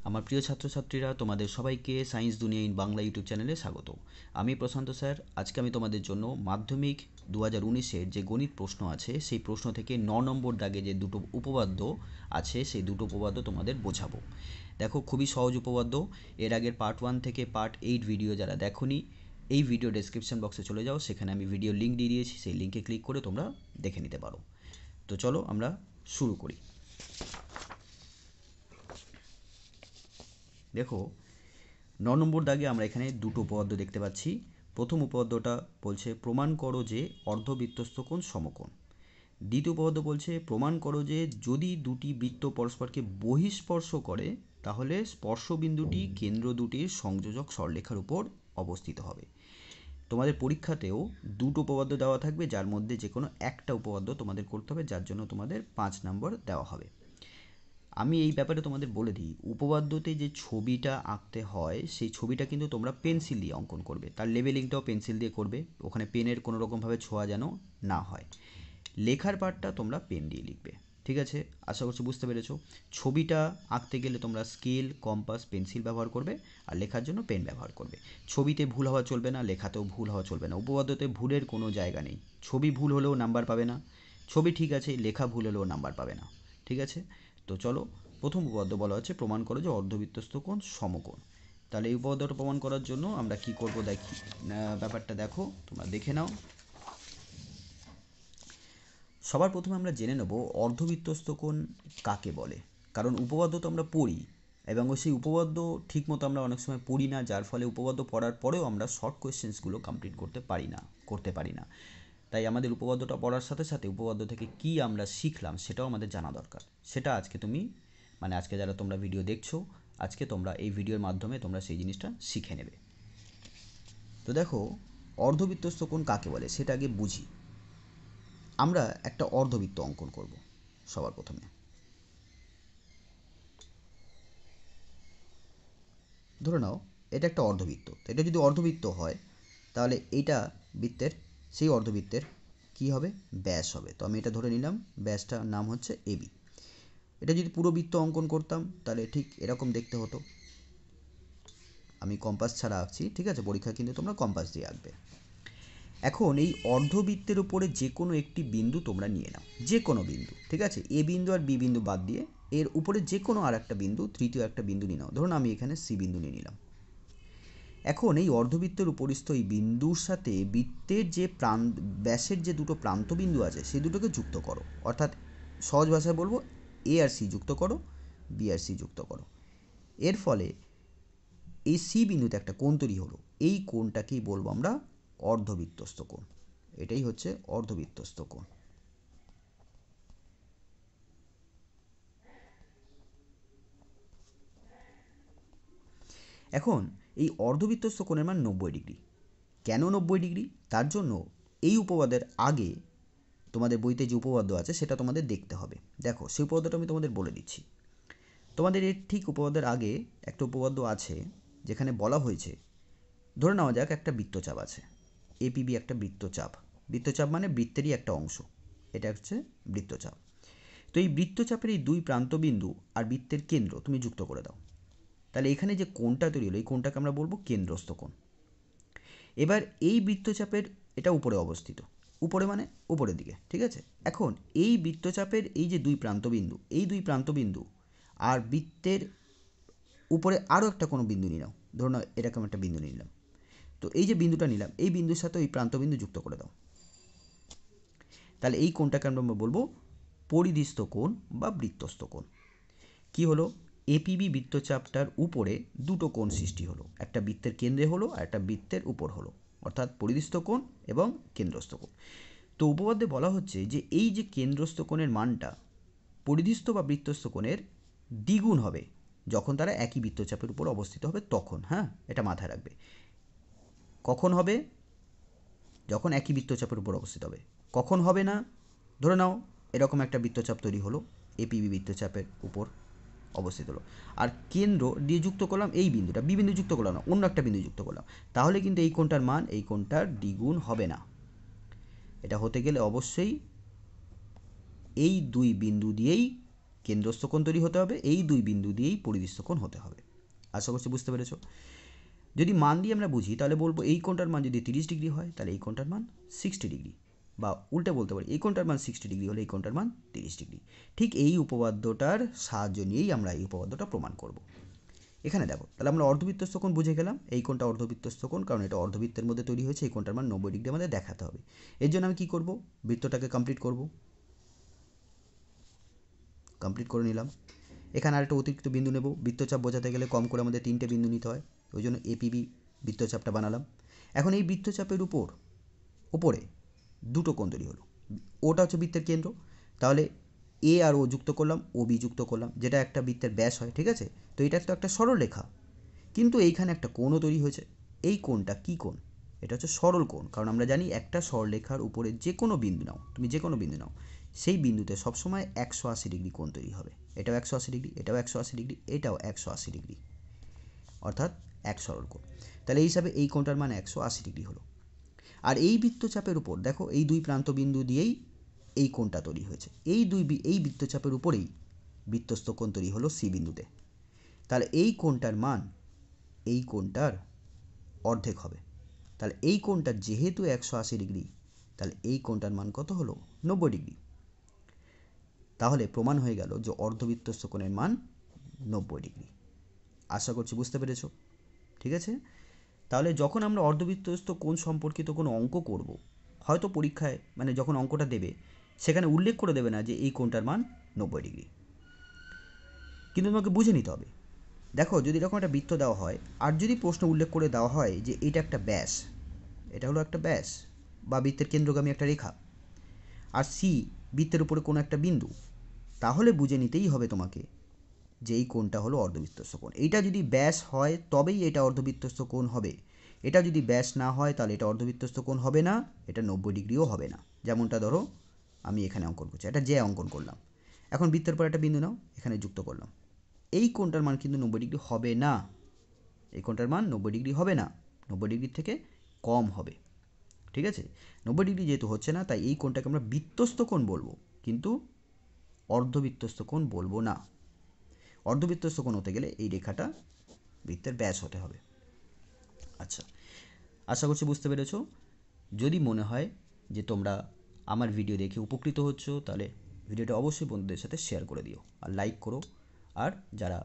আমার প্রিয় ছাত্রছাত্রীরা, তোমাদের সবাইকে সায়েন্স দুনিয়া ইন বাংলা ইউটিউব চ্যানেলে স্বাগত। আমি প্রশান্ত স্যার। আজকে আমি তোমাদের জন্য মাধ্যমিক 2019-এর যে গণিত প্রশ্ন আছে সেই প্রশ্ন থেকে 9 নম্বর দাগে যে দুটো উপপাদ্য আছে সেই দুটো উপপাদ্য তোমাদের বোঝাবো। দেখো, খুবই সহজ উপপাদ্য। এর আগের পার্ট 1 থেকে পার্ট 8 ভিডিও যারা দেখোনি, এই ভিডিও ডেসক্রিপশন বক্সে চলে যাও, সেখানে আমি ভিডিও লিঙ্ক দিয়ে দিয়েছি, সেই লিঙ্কে ক্লিক করে তোমরা দেখে নিতে পারো। তো চলো আমরা শুরু করি। দেখো, 9 নম্বর দাগে আমরা এখানে দুটো উপপাদ্য দেখতে পাচ্ছি। প্রথম উপপাদ্যটা বলছে প্রমাণ করো যে অর্ধবৃত্তস্থ কোণ সমকোণ। দ্বিতীয় উপপাদ্য বলছে প্রমাণ করো যে যদি দুটি বৃত্ত পরস্পরকে বহিঃস্পর্শ করে তাহলে স্পর্শবিন্দুটি কেন্দ্র দুটির সংযোজক সরলরেখার উপর অবস্থিত হবে। তোমাদের পরীক্ষাতেও দুটো উপপাদ্য দেওয়া থাকবে, যার মধ্যে যে কোনো একটা উপপাদ্য তোমাদের করতে হবে, যার জন্য তোমাদের 5 নম্বর দেওয়া হবে। আমি এই ব্যাপারে তোমাদের বলে দিই, উপপাদ্যতে যে ছবিটা আঁকতে হয় সেই ছবিটা কিন্তু তোমরা পেন্সিল দিয়ে অঙ্কন করবে, তার লেবেলিংটাও পেন্সিল দিয়ে করবে, ওখানে পেনের কোনো রকমভাবে ছোঁয়া যেন না হয়। লেখার পার্টটা তোমরা পেন দিয়ে লিখবে, ঠিক আছে? আশা করছি বুঝতে পেরেছো। ছবিটা আঁকতে গেলে তোমরা স্কেল, কম্পাস, পেন্সিল ব্যবহার করবে, আর লেখার জন্য পেন ব্যবহার করবে। ছবিতে ভুল হওয়া চলবে না, লেখাতেও ভুল হওয়া চলবে না। উপপাদ্যতে ভুলের কোনো জায়গা নেই। ছবি ভুল হলেও নাম্বার পাবে না, ছবি ঠিক আছে, লেখা ভুল হলেও নাম্বার পাবে না, ঠিক আছে? তো চলো, প্রথম উপপাদ্য বলা হচ্ছে প্রমাণ করো যে অর্ধবৃত্তস্থ কোণ সমকোণ। তাহলে এই উপপাদ্যটা প্রমাণ করার জন্য আমরা কি করব দেখি, ব্যাপারটা দেখো, তোমরা দেখে নাও। সবার প্রথমে আমরা জেনে নেব অর্ধবৃত্তস্থ কোণ কাকে বলে। কারণ উপপাদ্য তো আমরা পড়ি, এবং সেই উপপাদ্য ঠিকমতো আমরা অনেক সময় পড়ি না, যার ফলে উপপাদ্য পড়ার পরেও আমরা শর্ট কোয়েশ্চেন্সগুলো কমপ্লিট করতে পারি না। তাই আমাদের উপপাদ্যটা পড়ার সাথে সাথে উপপাদ্য থেকে কি আমরা শিখলাম সেটাও আমাদের জানা দরকার। সেটা আজকে আজকে যারা তোমরা ভিডিও দেখছো, আজকে তোমরা এই ভিডিওর মাধ্যমে তোমরা সেই জিনিসটা শিখে নেবে। তো দেখো, অর্ধবৃত্তস্থ কোণ কাকে বলে সেটা আগে বুঝি। আমরা একটা অর্ধবৃত্ত অঙ্কন করব সবার প্রথমে। ধরে নাও এটা একটা অর্ধবৃত্ত। এটা যদি অর্ধবৃত্ত হয় তাহলে এইটা বৃত্তের, সেই অর্ধবৃত্তের কি হবে, ব্যাস হবে। তো আমি এটা ধরে নিলাম, ব্যাসটার নাম হচ্ছে এবি। এটা যদি পুরো বৃত্ত অঙ্কন করতাম তাহলে ঠিক এরকম দেখতে হতো। আমি কম্পাস ছাড়া আঁকছি, ঠিক আছে? পরীক্ষা কিন্তু তোমরা কম্পাস দিয়ে আঁকবে। এখন এই অর্ধবৃত্তের উপরে যে কোনো একটি বিন্দু তোমরা নিয়ে নাও, যে কোনো বিন্দু, ঠিক আছে? এ বিন্দু আর বি বিন্দু বাদ দিয়ে এর উপরে যে কোনো আর একটা বিন্দু, তৃতীয় একটা বিন্দু নিয়ে নাও। ধরুন আমি এখানে সি বিন্দু নিয়ে নিলাম। এখন এই অর্ধবৃত্তের উপরিস্থ এই বিন্দুর সাথে বৃত্তের যে ব্যাসের যে দুটো প্রান্ত বিন্দু আছে সেই দুটোকে যুক্ত করো। অর্থাৎ সহজ ভাষায় বলবো, এ আর সি যুক্ত করো, বি আর সি যুক্ত করো। এর ফলে এই সি বিন্দুতে একটা কোণ তৈরি হলো। এই কোণটাকেই বলবো আমরা অর্ধবৃত্তস্থ কোণ। এটাই হচ্ছে অর্ধবৃত্তস্থ কোণ। এখন এই অর্ধবৃত্তস্থ কোণের মান 90 ডিগ্রি। কেন 90 ডিগ্রি? তার জন্য এই উপপাদ্যের আগে তোমাদের বইতে যে উপপাদ্য আছে সেটা তোমাদের দেখতে হবে। দেখো, সেই উপপাদ্যটা আমি তোমাদের বলে দিচ্ছি। তোমাদের এর ঠিক উপপাদ্যের আগে একটা উপপাদ্য আছে যেখানে বলা হয়েছে, ধরে নেওয়া যাক একটা বৃত্তচাপ আছে, এপিবি একটা বৃত্তচাপ। বৃত্তচাপ মানে বৃত্তেরই একটা অংশ, এটা হচ্ছে বৃত্তচাপ। তো এই বৃত্তচাপের এই দুই প্রান্তবিন্দু আর বৃত্তের কেন্দ্র তুমি যুক্ত করে দাও। তাহলে এখানে যে কোণটা তৈরি হলো এই কোণটাকে আমরা বলবো কেন্দ্রস্থ কোণ। এবার এই বৃত্তচাপের, এটা উপরে অবস্থিত, উপরে মানে উপরের দিকে, ঠিক আছে? এখন এই বৃত্তচাপের এই যে দুই প্রান্তবিন্দু, এই দুই প্রান্তবিন্দু আর বৃত্তের উপরে আরও একটা কোনো বিন্দু নিয়ে নাও। ধরুন এরকম একটা বিন্দু নিলাম। তো এই যে বিন্দুটা নিলাম, এই বিন্দুর সাথে ওই প্রান্তবিন্দু যুক্ত করে দাও। তাহলে এই কোণটাকে আমরা বলবো পরিধিস্থ কোণ বা বৃত্তস্থ কোণ। কি হলো, এপিবি বৃত্তচাপটার উপরে দুটো কোণ সৃষ্টি হলো, একটা বৃত্তের কেন্দ্রে হলো আর একটা বৃত্তের উপর হলো, অর্থাৎ পরিধিস্থ কোণ এবং কেন্দ্রস্থ কোণ। তো উপপাদ্যে বলা হচ্ছে যে এই যে কেন্দ্রস্থ কোণের মানটা পরিধিস্থ বা বৃত্তস্থ কোণের দ্বিগুণ হবে যখন তারা একই বৃত্তচাপের উপর অবস্থিত হবে, তখন। হ্যাঁ, এটা মাথায় রাখবে। কখন হবে? যখন একই বৃত্তচাপের উপর অবস্থিত হবে। কখন হবে না? ধরে নাও এরকম একটা বৃত্তচাপ তৈরি হলো, এপিবি বৃত্তচাপের উপর অবস্থিত হলো, আর কেন্দ্র দিয়ে যুক্ত করলাম এই বিন্দুটা, বি বিন্দু যুক্ত করলাম না, অন্য একটা বিন্দু যুক্ত করলাম। তাহলে কিন্তু এই কোণটার মান এই কোণটার দ্বিগুণ হবে না। এটা হতে গেলে অবশ্যই এই দুই বিন্দু দিয়েই কেন্দ্রস্থ কোণ তৈরি হতে হবে, এই দুই বিন্দু দিয়েই পরিদৃষ্ট কোণ হতে হবে। আশা করছি বুঝতে পেরেছো। যদি মান দিয়ে আমরা বুঝি তাহলে বলবো এই কোণটার মান যদি 30 ডিগ্রি হয় তাহলে এই কোণটার মান 60 ডিগ্রি, বা উল্টে বলতে পারি এই কোণটার মান 60 ডিগ্রি হলে এই কোণটার মান 30 ডিগ্রি। ঠিক এই উপপাদ্যটার সাহায্য নিয়েই আমরা এই উপপাদ্যটা প্রমাণ করব। এখানে দেখো, তাহলে আমরা অর্ধবৃত্তস্থ কোণ বুঝে গেলাম, এই কোণটা অর্ধবৃত্তস্থ কোণ, কারণ এটা অর্ধবৃত্তের মধ্যে তৈরি হয়েছে, এই কোণটার মান 90 ডিগ্রি আমাদের দেখাতে হবে। এর জন্য আমি কী করব, বৃত্তটাকে কমপ্লিট করে নিলাম। এখানে আরেকটা অতিরিক্ত বিন্দু নেব, বৃত্তচাপ বোঝাতে গেলে কম করে আমাদের 3টে বিন্দু নিতে হয়, ওই জন্য এপিবি বৃত্তচাপটা বানালাম। এখন এই বৃত্তচাপের উপরে দুটো কোণ তৈরি হলো, ওটা হচ্ছে বৃত্তের কেন্দ্র, তাহলে এ আর ও যুক্ত করলাম, ও বি যুক্ত করলাম, যেটা একটা বৃত্তের ব্যাস হয়, ঠিক আছে। তো এটা তো একটা সরল রেখা, কিন্তু এইখানে একটা কোণও তৈরি হয়েছে। এই কোণটা কী কোণ? এটা হচ্ছে সরল কোণ, কারণ আমরা জানি একটা সরলরেখার উপরে যে কোনো বিন্দু নাও, তুমি যে কোনো বিন্দু নাও, সেই বিন্দুতে সবসময় 180 ডিগ্রি কোণ তৈরি হবে। এটাও 180 ডিগ্রি, এটাও 180 ডিগ্রি, এটাও 180 ডিগ্রি, অর্থাৎ এক সরল কোণ। তাহলে এই হিসাবে এই কোণটার মান 180 ডিগ্রি হলো। আর এই বৃত্তচাপের উপর দেখো, এই দুই প্রান্ত বিন্দু দিয়েই এই কোণটা তৈরি হয়েছে, এই বৃত্তচাপের উপরেই বৃত্তস্থ কোণ তৈরি হলো সি বিন্দুতে। তাহলে এই কোণটার মান এই কোণটার অর্ধেক হবে। তাহলে এই কোণটা যেহেতু 180 ডিগ্রি, তাহলে এই কোণটার মান কত হলো? 90 ডিগ্রি। তাহলে প্রমাণ হয়ে গেল যে অর্ধবৃত্তস্থ কোণের মান 90 ডিগ্রি। আশা করছি বুঝতে পেরেছো, ঠিক আছে। তাহলে যখন আমরা অর্ধবৃত্তস্থ কোণ সম্পর্কিত কোনো অঙ্ক করব, হয়তো পরীক্ষায় মানে যখন অঙ্কটা দেবে সেখানে উল্লেখ করে দেবে না যে এই কোণটার মান 90 ডিগ্রি, কিন্তু তোমাকে বুঝে নিতে হবে। দেখো, যদি এরকম একটা বৃত্ত দেওয়া হয় আর যদি প্রশ্ন উল্লেখ করে দেওয়া হয় যে এটা একটা ব্যাস, এটা হলো একটা ব্যাস বা বৃত্তের কেন্দ্রগামী একটা রেখা, আর সি বৃত্তের উপরে কোনো একটা বিন্দু, তাহলে বুঝে নিতেই হবে তোমাকে যে এই কোণটা হলো অর্ধবৃত্তস্থ কোণ। এইটা যদি ব্যাস হয় তবেই এটা অর্ধবৃত্তস্থ কোণ হবে, এটা যদি ব্যাস না হয় তাহলে এটা অর্ধবৃত্তস্থ কোণ হবে না, এটা 90 ডিগ্রিও হবে না। যেমনটা ধরো আমি এখানে অঙ্কন করছি, এটা যে অঙ্কন করলাম, এখন বৃত্তের পর একটা বিন্দু নাও, এখানে যুক্ত করলাম, এই কোণটার মান কিন্তু 90 ডিগ্রি হবে না, এই কোণটার মান 90 ডিগ্রি হবে না, 90 ডিগ্রির থেকে কম হবে, ঠিক আছে। 90 ডিগ্রি যেহেতু হচ্ছে না, তাই এই কোণটাকে আমরা বৃত্তস্থ কোণ বলবো, কিন্তু অর্ধবৃত্তস্থ কোণ বলবো না। অর্ধবৃত্তস্থ কোণ হতে গেলে এই রেখাটা বৃত্তের ব্যাস হতে হবে। আচ্ছা, আশা করছি বুঝতে পেরেছো। যদি মনে হয় যে তোমরা আমার ভিডিও দেখে উপকৃত হচ্ছ, তাহলে ভিডিওটা অবশ্যই বন্ধুদের সাথে শেয়ার করে দিও আর লাইক করো, আর যারা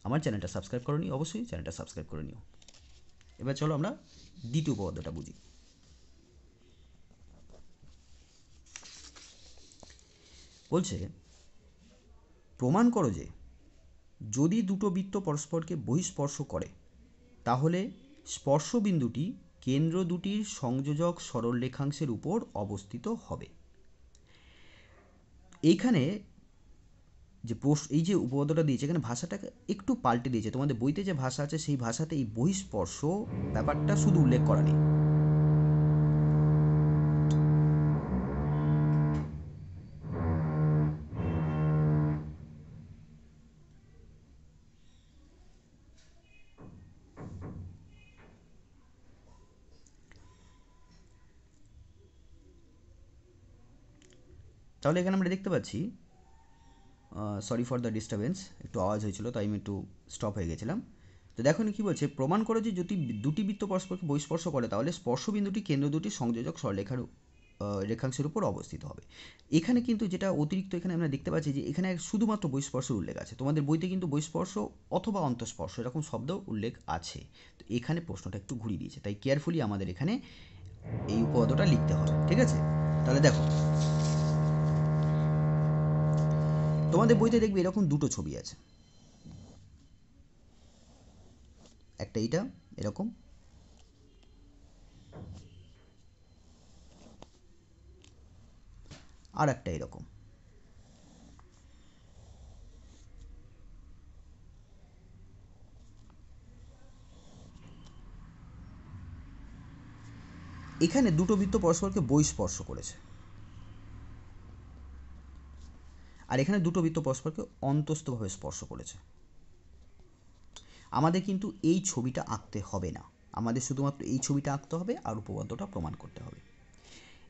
আমার চ্যানেলটা সাবস্ক্রাইব করোনি অবশ্যই চ্যানেলটা সাবস্ক্রাইব করে নিও। এবার চলো আমরা দ্বিতীয় উপপাদ্যটা বুঝি। বলছে, প্রমাণ করো যে যদি দুটো বৃত্ত পরস্পরকে বহিঃস্পর্শ করে তাহলে স্পর্শবিন্দুটি কেন্দ্র দুটির সংযোজক সরল রেখাংশের উপর অবস্থিত হবে। এইখানে যে এই যে উপপাদ্যটা দিয়েছে, এখানে ভাষাটাকে একটু পাল্টে দিয়েছে। তোমাদের বইতে যে ভাষা আছে সেই ভাষাতে এই বহিঃস্পর্শ ব্যাপারটা শুধু উল্লেখ করা নেই। তাহলে এখানে আমরা দেখতে পাচ্ছি, সরি ফর দ্য ডিস্টারবেন্স, একটু আওয়াজ হয়েছিল তাই আমি একটু স্টপ হয়ে গেছিলাম। তো দেখো কী বলছে, প্রমাণ করো যে যদি দুটি বৃত্ত পরস্পরকে বহিঃস্পর্শ করে তাহলে স্পর্শবিন্দুটি কেন্দ্র দুটি সংযোজক সরলরেখার রেখাংশের উপর অবস্থিত হবে। এখানে কিন্তু যেটা অতিরিক্ত এখানে আমরা দেখতে পাচ্ছি যে এখানে শুধুমাত্র বহিঃস্পর্শের উল্লেখ আছে, তোমাদের বইতে কিন্তু বহিঃস্পর্শ অথবা অন্তঃস্পর্শ এরকম শব্দ উল্লেখ আছে। তো এখানে প্রশ্নটা একটু ঘুরিয়ে দিয়েছে, তাই কেয়ারফুলি আমাদের এখানে এই উপপাদ্যটা লিখতে হবে, ঠিক আছে। তাহলে দেখো, তোমাদের বইতে দেখবে এরকম দুটো ছবি আছে, একটা এইটা এরকম, আর একটা এরকম। এখানে দুটো বৃত্ত পরস্পরকে বহিঃস্পর্শ করেছে, আর এখানে দুটো বৃত্ত পরস্পরকে অন্তস্থভাবে স্পর্শ করেছে। আমাদের কিন্তু এই ছবিটা আঁকতে হবে না, আমাদের শুধুমাত্র এই ছবিটা আঁকতে হবে আর উপপাদ্যটা প্রমাণ করতে হবে।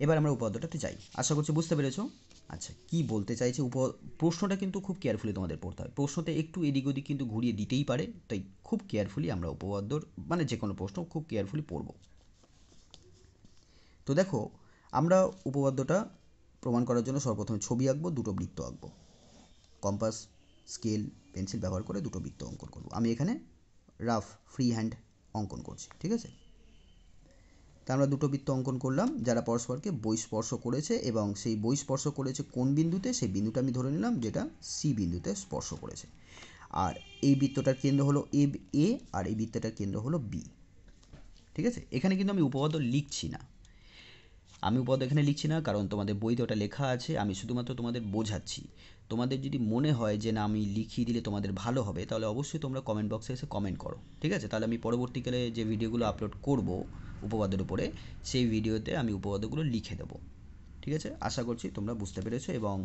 এবার আমরা উপপাদ্যটাতে যাই, আশা করছি বুঝতে পেরেছো। আচ্ছা, কি বলতে চাইছে প্রশ্নটা কিন্তু খুব কেয়ারফুলি তোমাদের পড়তে হবে। প্রশ্নতে একটু এদিক ওদিক কিন্তু ঘুরিয়ে দিতেই পারে, তাই খুব কেয়ারফুলি আমরা উপপাদ্যর মানে যে কোনো প্রশ্ন খুব কেয়ারফুলি পড়ব। তো দেখো, আমরা উপপাদ্যটা প্রমাণ করার জন্য সর্বপ্রথমে ছবি আঁকবো, দুটো বৃত্ত আঁকবো। কম্পাস, স্কেল, পেন্সিল ব্যবহার করে দুটো বৃত্ত অঙ্কন করব। আমি এখানে রাফ ফ্রি হ্যান্ড অঙ্কন করছি, ঠিক আছে? তা আমরা দুটো বৃত্ত অঙ্কন করলাম যারা পরস্পরকে বহিঃস্পর্শ করেছে, এবং সেই বহিঃস্পর্শ করেছে কোন বিন্দুতে, সেই বিন্দুটা আমি ধরে নিলাম যেটা সি বিন্দুতে স্পর্শ করেছে। আর এই বৃত্তটার কেন্দ্র হলো এ, আর এই বৃত্তটার কেন্দ্র হলো বি, ঠিক আছে? এখানে কিন্তু আমি উপপাদ্য লিখছি না, এখানে লিখছি না, কারণ তোমাদের বইতে ওটা লেখা আছে। আমি শুধুমাত্র তোমাদের বোঝাচ্ছি। তোমাদের যদি মনে হয় যে না আমি লিখিয়ে দিলে তোমাদের ভালো হবে, তাহলে অবশ্যই তোমরা কমেন্ট বক্সে এসে কমেন্ট করো, ঠিক আছে? তাহলে আমি পরবর্তীকালে যে ভিডিওগুলো আপলোড করব উপপাদ্যের উপরে, সেই ভিডিওতে আমি উপপাদ্যগুলো লিখে দেবো, ঠিক আছে? আশা করছি তোমরা বুঝতে পেরেছো, এবং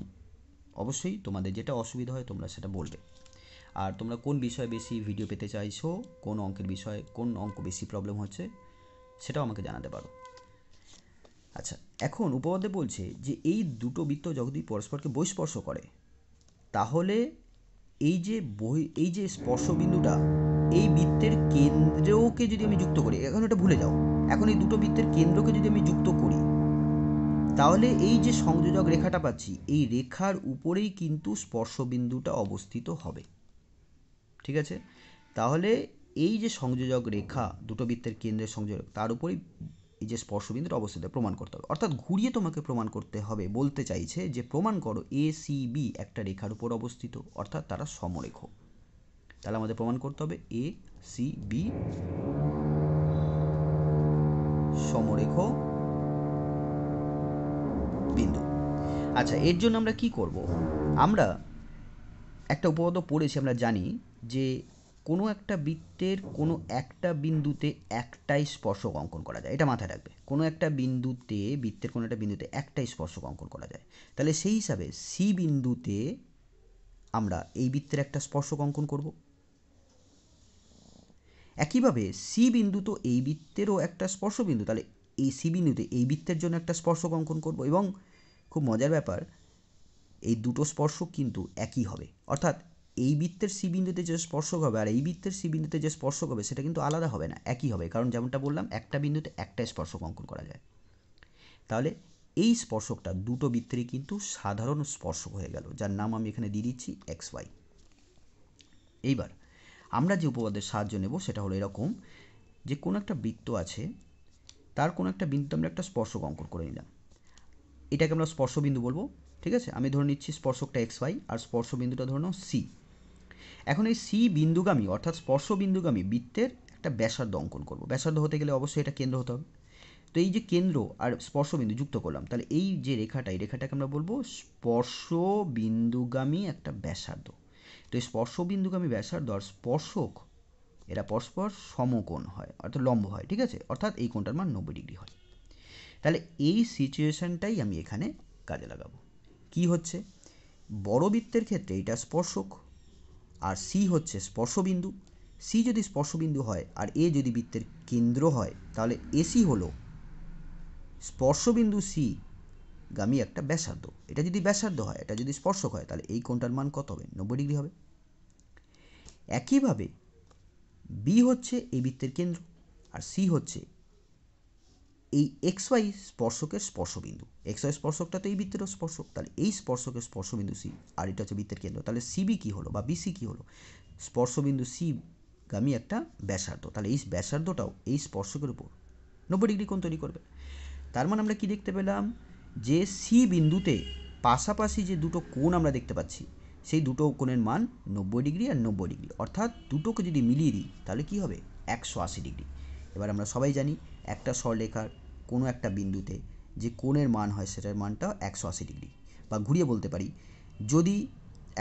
অবশ্যই তোমাদের যেটা অসুবিধা হয় তোমরা সেটা বলবে। আর তোমরা কোন বিষয়ে বেশি ভিডিও পেতে চাইছো, কোন অঙ্কের বিষয়ে কোন অঙ্ক বেশি প্রবলেম হচ্ছে, সেটাও আমাকে জানাতে পারো। আচ্ছা, এখন উপপাদ্যে বলছে যে এই দুটো বৃত্ত যদি পরস্পরকে বহিঃস্পর্শ করে, তাহলে এই যে স্পর্শবিন্দুটা, এই বৃত্তের কেন্দ্রকে যদি আমি যুক্ত করি, এখন এটা ভুলে যাও, এখন এই দুটো বৃত্তের কেন্দ্রকে যদি আমি যুক্ত করি, তাহলে এই যে সংযোজক রেখাটা পাচ্ছি, এই রেখার উপরেই কিন্তু স্পর্শবিন্দুটা অবস্থিত হবে, ঠিক আছে? তাহলে এই যে সংযোজক রেখা, দুটো বৃত্তের কেন্দ্রের সংযোজক, তার উপরেই এই যে স্পর্শবিন্দুটা অবস্থিত প্রমাণ করতে হবে। অর্থাৎ ঘুরিয়ে তোমাকে প্রমাণ করতে হবে, বলতে চাইছে যে প্রমাণ করো এ সি বি একটা রেখার উপর অবস্থিত, অর্থাৎ তারা সমরেখ। তাহলে আমাদের প্রমাণ করতে হবে এ সি বি সমরেখ বিন্দু। আচ্ছা, এর জন্য আমরা কি করব? আমরা একটা উপপাদ্য পড়েছি, আমরা জানি যে কোনো একটা বৃত্তের কোনো একটা বিন্দুতে একটাই স্পর্শক অঙ্কন করা যায়, এটা মাথায় রাখবে। কোনো একটা বিন্দুতে, বৃত্তের কোনো একটা বিন্দুতে একটাই স্পর্শক অঙ্কন করা যায়। তাহলে সেই হিসাবে সি বিন্দুতে আমরা এই বৃত্তের একটা স্পর্শক অঙ্কন করব। একইভাবে সি বিন্দু তো এই বৃত্তেরও একটা স্পর্শবিন্দু, তাহলে এই সি বিন্দুতে এই বৃত্তের জন্য একটা স্পর্শক অঙ্কন করব। এবং খুব মজার ব্যাপার, এই দুটো স্পর্শক কিন্তু একই হবে, অর্থাৎ এই বৃত্তের সি বিন্দুতে যে স্পর্শক হবে আর এই বৃত্তের সি বিন্দুতে যে স্পর্শক হবে সেটা কিন্তু আলাদা হবে না, একই হবে, কারণ যেমনটা বললাম একটা বিন্দুতে একটা স্পর্শক অঙ্কন করা যায়। তাহলে এই স্পর্শকটা দুটো বৃত্তেরই কিন্তু সাধারণ স্পর্শক হয়ে গেল, যার নাম আমি এখানে দিয়ে দিচ্ছি এক্স ওয়াই। এইবার আমরা যে উপপাদ্যের সাহায্য নেব সেটা হলো এরকম, যে কোনো একটা বৃত্ত আছে, তার কোনো একটা বিন্দুতে আমরা একটা স্পর্শক অঙ্কন করে নিলাম, এটাকে আমরা স্পর্শবিন্দু বলবো, ঠিক আছে? আমি ধরে নিচ্ছি স্পর্শকটা এক্স ওয়াই আর স্পর্শবিন্দুটা ধরে নাও সি। এখন এই সি বিন্দুগামী অর্থাৎ স্পর্শবিন্দুগামী বৃত্তের একটা ব্যাসার্ধ অঙ্কন করব। ব্যাসার্ধ হতে গেলে অবশ্যই এটা কেন্দ্র হতে হবে। তো এই যে কেন্দ্র আর স্পর্শবিন্দু যুক্ত করলাম, তাহলে এই যে রেখাটা, এই রেখাটাকে আমরা বলবো স্পর্শবিন্দুগামী একটা ব্যাসার্ধ। তো এই স্পর্শবিন্দুগামী ব্যাসার্ধ আর স্পর্শক এরা পরস্পর সমকোণ হয়, অর্থাৎ লম্ব হয়, ঠিক আছে? অর্থাৎ এই কোণটার মান 90 ডিগ্রি হয়। তাহলে এই সিচুয়েশনটাই আমি এখানে কাজে লাগাবো। কি হচ্ছে, বড় বৃত্তের ক্ষেত্রে এটা স্পর্শক, আর সি হচ্ছে স্পর্শবিন্দু। সি যদি স্পর্শবিন্দু হয় আর এ যদি বৃত্তের কেন্দ্র হয়, তাহলে এসি হলো স্পর্শবিন্দু সি গামী একটা ব্যাসার্ধ। এটা যদি ব্যাসার্ধ হয়, এটা যদি স্পর্শক হয়, তাহলে এই কোণটার মান কত হবে? 90 ডিগ্রি হবে। একইভাবে বি হচ্ছে এই বৃত্তের কেন্দ্র, আর সি হচ্ছে এই এক্স ওয়াই স্পর্শকের স্পর্শবিন্দু। এক্স ওয়াই স্পর্শকটা তো এই বৃত্তেরও স্পর্শক, তাহলে এই স্পর্শকের স্পর্শবিন্দু সি, আর এটা হচ্ছে বৃত্তের কেন্দ্র। তাহলে সিবি কী হলো বা বিসি কী হলো? স্পর্শবিন্দু সি গামী একটা ব্যাসার্ধ। তাহলে এই ব্যাসার্ধটাও এই স্পর্শকের উপর 90 ডিগ্রি কোণ তৈরি করবে। তার মানে আমরা কি দেখতে পেলাম, যে সি বিন্দুতে পাশাপাশি যে দুটো কোণ আমরা দেখতে পাচ্ছি, সেই দুটো কোণের মান 90 ডিগ্রি আর 90 ডিগ্রি, অর্থাৎ দুটোকে যদি মিলিয়ে দিই তাহলে কি হবে? 180 ডিগ্রি। এবার আমরা সবাই জানি একটা সরলরেখার কোনো একটা বিন্দুতে যে কোণের মান হয় সেটার মানটা 180 ডিগ্রি। বা ঘুরিয়ে বলতে পারি, যদি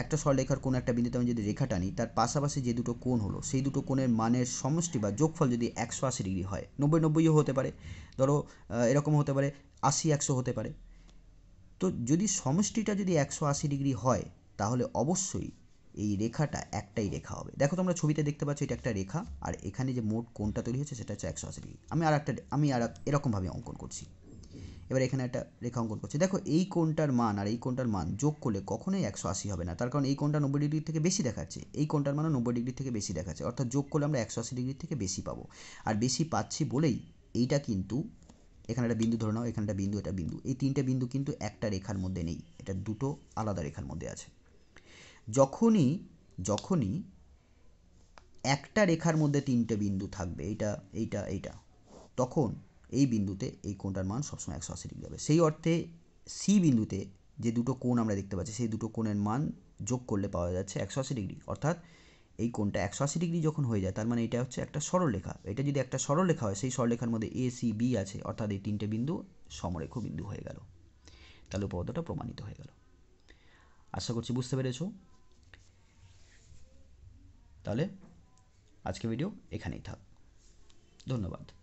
একটা সরলরেখার কোনো একটা বিন্দুতে আমি যদি রেখা টানি, তার পাশাপাশি যে দুটো কোণ হলো সেই দুটো কোণের মানের সমষ্টি বা যোগফল যদি 180 ডিগ্রি হয়, 90-90ও হতে পারে, ধরো এরকম হতে পারে, 80-100 হতে পারে। তো যদি সমষ্টিটা যদি 180 ডিগ্রি হয়, তাহলে অবশ্যই এই রেখাটা একটাই রেখা হবে। দেখো তোমরা ছবিতে দেখতে পাচ্ছ এটা একটা রেখা, আর এখানে যে মোট কোণটা তৈরি হচ্ছে সেটা হচ্ছে 180 ডিগ্রি। আমি এরকমভাবে অঙ্কন করছি। এবার এখানে একটা রেখা অঙ্কন করছি। দেখো এই কোণটার মান আর এই কোণটার মান যোগ করলে কখনোই 180 হবে না, তার কারণ এই কোণটা 90 ডিগ্রি থেকে বেশি দেখাচ্ছে, এই কোণটার মানও 90 ডিগ্রি থেকে বেশি দেখাচ্ছে, অর্থাৎ যোগ করলে আমরা 180 ডিগ্রি থেকে বেশি পাবো। আর বেশি পাচ্ছি বলেই এইটা কিন্তু, এখানে একটা বিন্দু ধরে নাও, এখানে একটা বিন্দু, এটা বিন্দু, এই তিনটে বিন্দু কিন্তু একটা রেখার মধ্যে নেই, এটা দুটো আলাদা রেখার মধ্যে আছে। যখনই যখনই একটা রেখার মধ্যে তিনটে বিন্দু থাকবে, এইটা এইটা এইটা, তখন এই বিন্দুতে এই কোণটার মান সবসময় 180 ডিগ্রি হবে। সেই অর্থে সি বিন্দুতে যে দুটো কোণ আমরা দেখতে পাচ্ছি, সেই দুটো কোণের মান যোগ করলে পাওয়া যাচ্ছে 180 ডিগ্রি। অর্থাৎ এই কোণটা 180 ডিগ্রি যখন হয়ে যায়, তার মানে এটা হচ্ছে একটা সরলরেখা। এটা যদি একটা সরলরেখা হয়, সেই সরলরেখার মধ্যে এ সি বি আছে, অর্থাৎ এই তিনটে বিন্দু সমরেখ বিন্দু হয়ে গেল। তাহলে উপপাদ্যটা প্রমাণিত হয়ে গেল। আশা করছি বুঝতে পেরেছো। তাহলে আজকে ভিডিও এখানেই থাক। ধন্যবাদ।